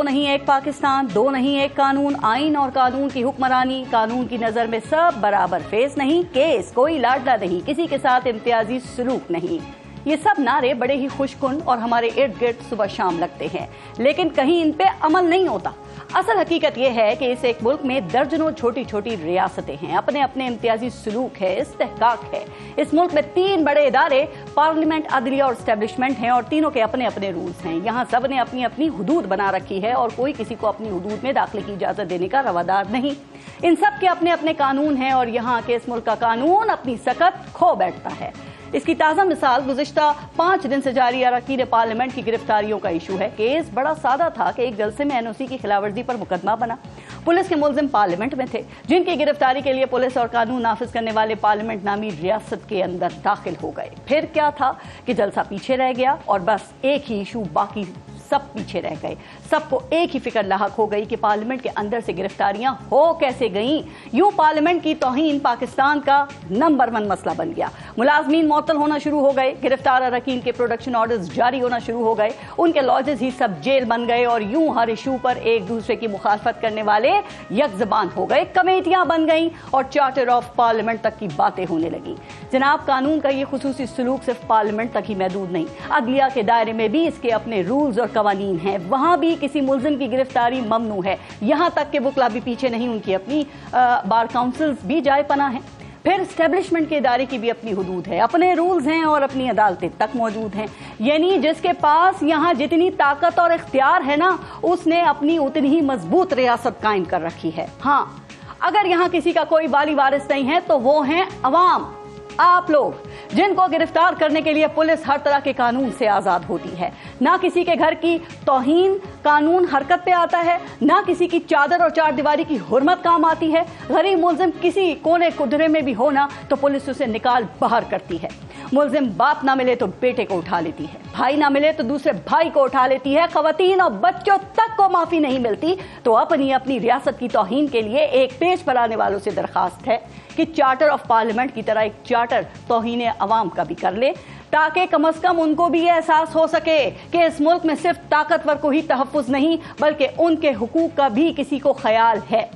दो नहीं एक पाकिस्तान, दो नहीं एक कानून, आइन और कानून की हुक्मरानी, कानून की नजर में सब बराबर, फेस नहीं केस, कोई लाडला नहीं, किसी के साथ इम्तियाजी सलूक नहीं। ये सब नारे बड़े ही खुशकुन और हमारे इर्द गिर्द सुबह शाम लगते हैं, लेकिन कहीं इन पे अमल नहीं होता। असल हकीकत ये है कि इस एक मुल्क में दर्जनों छोटी छोटी रियासतें हैं, अपने अपने इम्तियाजी सलूक है, इस्तेहकाक है। इस मुल्क में 3 बड़े इदारे, पार्लियामेंट, अदलिया और एस्टेब्लिशमेंट हैं, और तीनों के अपने अपने रूल्स हैं। यहाँ सब ने अपनी अपनी हुदूद बना रखी है और कोई किसी को अपनी हुदूद में दाखिले की इजाजत देने का रवादार नहीं। इन सब के अपने अपने कानून हैं और यहाँ के इस मुल्क का कानून अपनी सकत खो बैठता है। इसकी ताज़ा मिसाल गुज़िश्ता 5 दिन से जारी अरकान पार्लियामेंट की गिरफ्तारियों का इशू है। केस बड़ा सादा था कि एक जलसे में एनओसी की खिलाफवर्जी पर मुकदमा बना। पुलिस के मुलजिम पार्लियामेंट में थे, जिनकी गिरफ्तारी के लिए पुलिस और कानून नाफिज करने वाले पार्लियामेंट नामी रियासत के अंदर दाखिल हो गए। फिर क्या था कि जलसा पीछे रह गया और बस एक ही इशू, बाकी सब पीछे रह गए। सबको एक ही फिक्र लाहक हो गई कि पार्लियामेंट के अंदर से गिरफ्तारियां हो कैसे गईं। यूं पार्लियामेंट की तौहीन पाकिस्तान का नंबर 1 मसला बन गया। मुलाजमीन मुअत्तल होना शुरू हो गए, गिरफ्तार अरकान के प्रोडक्शन ऑर्डर्स जारी होना शुरू हो गए, उनके लॉजेस ही सब जेल बन गए और यूं हर इशू पर एक दूसरे की मुखालफत करने वाले यकजबान हो गए। कमेटियां बन गईं और चार्टर ऑफ पार्लियामेंट तक की बातें होने लगी। जनाब, कानून का ये खुसूसी सलूक सिर्फ पार्लियामेंट तक ही महदूद नहीं, अदलिया के दायरे में भी इसके अपने रूल्स और कवानीन हैं। वहां भी किसी मुल्जिम की गिरफ्तारी ममनू है। यहां तक कि वकला भी पीछे नहीं, उनकी अपनी बार काउंसिल्स भी जाए पना है। फिर एस्टेब्लिशमेंट के इदारे की भी अपनी हुदूद है, अपने रूल्स हैं और अपनी अदालतें तक मौजूद हैं। यानी जिसके पास यहाँ जितनी ताकत और इख्तियार है ना, उसने अपनी उतनी ही मजबूत रियासत कायम कर रखी है। हाँ, अगर यहाँ किसी का कोई वाली वारिस नहीं है तो वो हैं अवाम, आप लोग, जिनको गिरफ्तार करने के लिए पुलिस हर तरह के कानून से आजाद होती है। ना किसी के घर की तौहीन कानून हरकत पे आता है, ना किसी की चादर और चार दीवारी की हुर्मत काम आती है। गरीब मुल्जिम किसी कोने कुदरे में भी होना तो पुलिस उसे निकाल बाहर करती है। मुल्जिम बाप ना मिले तो बेटे को उठा लेती है, भाई ना मिले तो दूसरे भाई को उठा लेती है, खवातीन और बच्चों तक को माफी नहीं मिलती। तो अपनी अपनी रियासत की तौहीन के लिए एक पेश पर आने वालों से दरखास्त है कि चार्टर ऑफ पार्लियामेंट की तरह एक चार्टर तौहीन अवाम का भी कर ले, ताकि कम अज कम उनको भी यह एहसास हो सके कि इस मुल्क में सिर्फ ताकतवर को ही तहफ़्फ़ुज़ नहीं बल्कि उनके हुकूक का भी किसी को ख्याल है।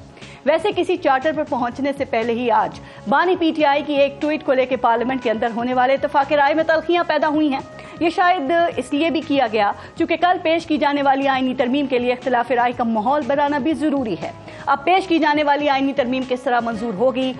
वैसे किसी चार्टर पर पहुंचने से पहले ही आज बानी पीटीआई की एक ट्वीट को लेकर पार्लियामेंट के अंदर होने वाले इत्तेफाक राय में तल्खियां पैदा हुई हैं। ये शायद इसलिए भी किया गया क्योंकि कल पेश की जाने वाली आईनी तरमीम के लिए इख्तिलाफ राय का माहौल बनाना भी जरूरी है। अब पेश की जाने वाली आईनी तरमीम किस तरह मंजूर होगी,